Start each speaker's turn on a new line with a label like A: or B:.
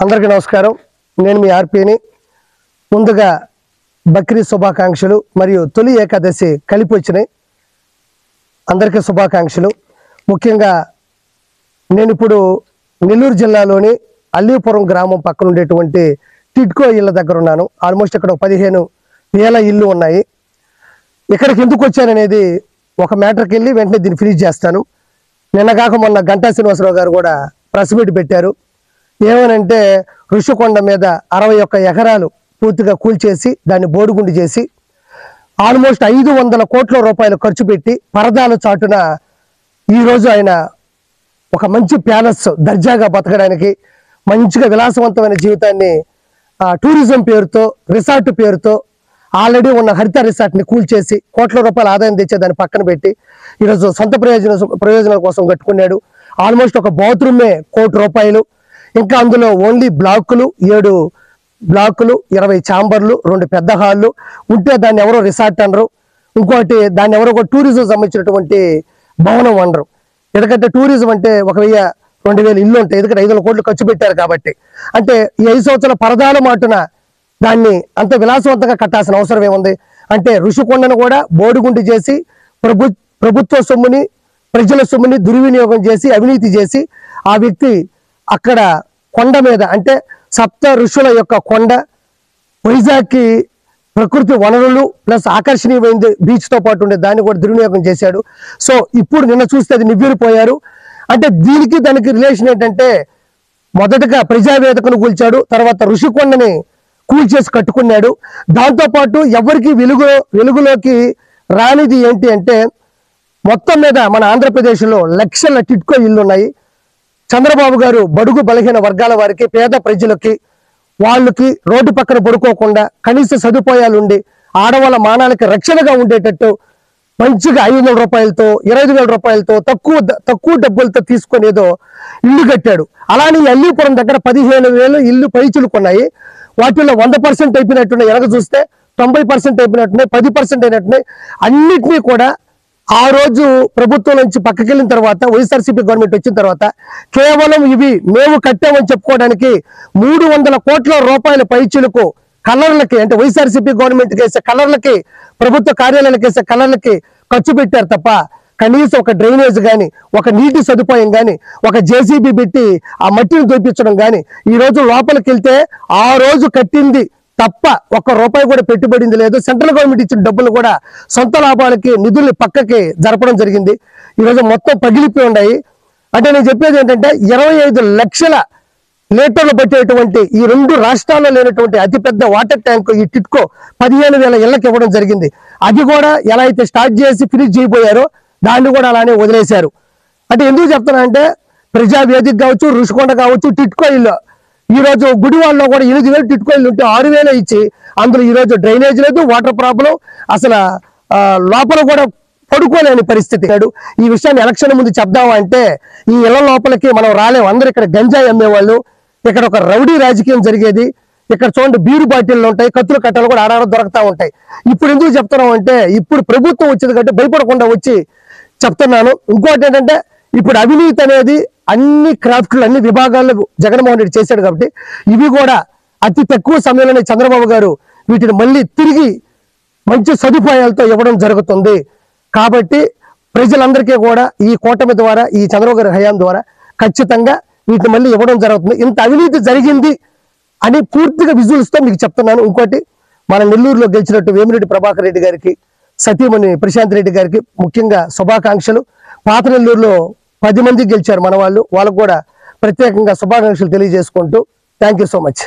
A: అందరికీ నమస్కారం. నేను మీ ఆర్పీని. ముందుగా బక్రీద్ శుభాకాంక్షలు మరియు తొలి ఏకాదశి కలిపి వచ్చినాయి. అందరికీ శుభాకాంక్షలు. ముఖ్యంగా నేను ఇప్పుడు నెల్లూరు జిల్లాలోని అల్లీపురం గ్రామం పక్కన ఉండేటువంటి టిడ్కో ఇళ్ళ దగ్గర ఉన్నాను. ఆల్మోస్ట్ ఇక్కడ 15,000 ఇళ్ళు ఉన్నాయి. ఇక్కడికి ఎందుకు వచ్చాననేది ఒక మ్యాటర్కి వెళ్ళి వెంటనే దీన్ని ఫినిష్ చేస్తాను. నిన్నగాక మొన్న గంటా శ్రీనివాసరావు గారు కూడా ప్రెస్ మీట్ పెట్టారు. ఏమనంటే ఋషికొండ మీద 61 ఎకరాలు పూర్తిగా కూల్చేసి దాన్ని బోడిగుండి చేసి ఆల్మోస్ట్ 500 కోట్ల రూపాయలు ఖర్చు పెట్టి పరదాల చాటున ఈరోజు ఆయన ఒక మంచి ప్యాలెస్ దర్జాగా బతకడానికి మంచిగా విలాసవంతమైన జీవితాన్ని టూరిజం పేరుతో రిసార్ట్ పేరుతో ఆల్రెడీ ఉన్న హరిత రిసార్ట్ని కూల్చేసి కోట్ల రూపాయల ఆదాయం తెచ్చే దాన్ని పక్కన పెట్టి ఈరోజు సొంత ప్రయోజనాల కోసం కట్టుకున్నాడు. ఆల్మోస్ట్ ఒక బాత్రూమే ₹1,00,00,000. ఇంకా అందులో ఓన్లీ బ్లాకులు 7 బ్లాకులు 20 ఛాంబర్లు 2 పెద్ద హాళ్ళు ఉంటే దాన్ని ఎవరో రిసార్ట్ అనరు. ఇంకోటి దాన్ని ఎవరో ఒక టూరిజం సంబంధించినటువంటి భవనం అనరు. ఎందుకంటే టూరిజం అంటే 1,000-2,000 ఇల్లు ఉంటాయి. ఎందుకంటే 500 కోట్లు ఖర్చు పెట్టారు కాబట్టి. అంటే ఈ 5 సంవత్సరాల పరదాల మాటున దాన్ని అంత విలాసవంతంగా కట్టాల్సిన అవసరం ఏముంది? అంటే ఋషికొండను కూడా బోడిగుండి చేసి ప్రభుత్వ సొమ్ముని ప్రజల సొమ్ముని దుర్వినియోగం చేసి అవినీతి చేసి ఆ వ్యక్తి అక్కడ కొండ మీద అంటే సప్త ఋషుల యొక్క కొండ వైజాగ్కి ప్రకృతి వనరులు ప్లస్ ఆకర్షణీయమైంది బీచ్తో పాటు ఉండే దాన్ని కూడా దుర్వినియోగం చేశాడు. సో ఇప్పుడు నిన్న చూస్తే అది నివ్వెరపోయారు. అంటే దీనికి దానికి రిలేషన్ ఏంటంటే మొదటగా ప్రజావేదికను కూల్చాడు, తర్వాత ఋషికొండని కూల్చేసి కట్టుకున్నాడు. దాంతోపాటు ఎవరికి వెలుగులోకి రానిది ఏంటి అంటే మొత్తం మీద మన ఆంధ్రప్రదేశ్లో లక్షల టిడ్కో ఇళ్ళు ఉన్నాయి. చంద్రబాబు గారు బడుగు బలహీన వర్గాల వారికి పేద ప్రజలకి వాళ్ళకి రోడ్డు పక్కన పడుకోకుండా కనీస సదుపాయాలు ఉండి ఆడవాళ్ళ మానాలకి రక్షణగా ఉండేటట్టు మంచిగా 500 రూపాయలతో 25,000 రూపాయలతో తక్కువ డబ్బులతో తీసుకునేదో ఇల్లు కట్టాడు. అలానే అల్లీపురం దగ్గర 15,000 ఇల్లు పైచులుకున్నాయి. వాటిల్లో 100% అయిపోయినట్టున్నాయి. ఎనక చూస్తే 90% అయిపోయినట్టున్నాయి, 10% అయినట్టున్నాయి. అన్నిటినీ కూడా ఆ రోజు ప్రభుత్వం నుంచి పక్కకెళ్ళిన తర్వాత వైఎస్ఆర్సీపీ గవర్నమెంట్ వచ్చిన తర్వాత కేవలం ఇవి మేము కట్టామని చెప్పుకోవడానికి 300 కోట్ల రూపాయల పైచులకు కలర్లకి అంటే వైఎస్ఆర్సీపీ గవర్నమెంట్కి వేసే కలర్లకి ప్రభుత్వ కార్యాలయాలకు వేసే కలర్లకి ఖర్చు పెట్టారు తప్ప కనీసం ఒక డ్రైనేజ్ కానీ ఒక నీటి సదుపాయం కానీ ఒక జేసీబీ పెట్టి ఆ మట్టిని దోపించడం కానీ ఈ రోజు లోపలికి వెళ్తే ఆ రోజు కట్టింది తప్ప ₹1 కూడా పెట్టుబడింది లేదు. సెంట్రల్ గవర్నమెంట్ ఇచ్చిన డబ్బులు కూడా సొంత లాభాలకి నిధుల్ని పక్కకి జరపడం జరిగింది. ఈరోజు మొత్తం పగిలిపోయి ఉన్నాయి. అంటే నేను చెప్పేది ఏంటంటే 25 లక్షల లీటర్లు పట్టేటువంటి ఈ 2 రాష్ట్రాల్లో లేనటువంటి అతిపెద్ద వాటర్ ట్యాంక్ ఈ టిడ్కో 15,000 ఇళ్లకు ఇవ్వడం జరిగింది. అది కూడా ఎలా అయితే స్టార్ట్ చేసి ఫినిష్ చేయబోయారో దాన్ని కూడా అలానే వదిలేశారు. అంటే ఎందుకు చెప్తానంటే ప్రజావేదిక కావచ్చు, ఋషికొండ కావచ్చు, టిడ్కో ఇల్లు ఈరోజు గుడివాళ్ళలో కూడా 8,000 టిడ్కో ఇల్లు ఉంటే 6,000 ఇచ్చి అందులో ఈరోజు డ్రైనేజ్ లేదు, వాటర్ ప్రాబ్లం, అసలు లోపల కూడా పడుకోలేని పరిస్థితి. ఈ విషయాన్ని ఎలక్షన్ ముందు చెప్దామా అంటే ఈ ఇళ్ల లోపలికి మనం రాలేము. అందరూ ఇక్కడ గంజాయి అమ్మేవాళ్ళు, ఇక్కడ ఒక రౌడీ రాజకీయం జరిగేది. ఇక్కడ చూడండి బీరు బాటిళ్ళు ఉంటాయి, కత్తులు కట్టలు కూడా ఆడాడ దొరుకుతూ ఉంటాయి. ఇప్పుడు ఎందుకు చెప్తున్నాం అంటే ఇప్పుడు ప్రభుత్వం వచ్చింది కాబట్టి భయపడకుండా వచ్చి చెప్తున్నాను. ఇంకోటి ఏంటంటే ఇప్పుడు అవినీతి అనేది అన్ని క్రాఫ్ట్లు అన్ని విభాగాల్లో జగన్మోహన్ రెడ్డి చేశాడు కాబట్టి ఇవి కూడా అతి తక్కువ సమయంలోనే చంద్రబాబు గారు వీటిని మళ్ళీ తిరిగి మంచి సదుపాయాలతో ఇవ్వడం జరుగుతుంది. కాబట్టి ప్రజలందరికీ కూడా ఈ కూటమి ద్వారా ఈ చంద్రబాబు గారి హయాం ద్వారా ఖచ్చితంగా వీటిని మళ్ళీ ఇవ్వడం జరుగుతుంది. ఇంత అవినీతి జరిగింది అని పూర్తిగా విజువల్స్తో మీకు చెప్తున్నాను. ఇంకోటి మన నెల్లూరులో గెలిచినట్టు వేమిరెడ్డి ప్రభాకర్ రెడ్డి గారికి సతీమణి ప్రశాంత్ రెడ్డి గారికి ముఖ్యంగా శుభాకాంక్షలు. పాత నెల్లూరులో 10 మంది గెలిచారు మన వాళ్ళు, వాళ్ళకు కూడా ప్రత్యేకంగా శుభాకాంక్షలు తెలియజేసుకుంటూ థ్యాంక్ యూ సో మచ్.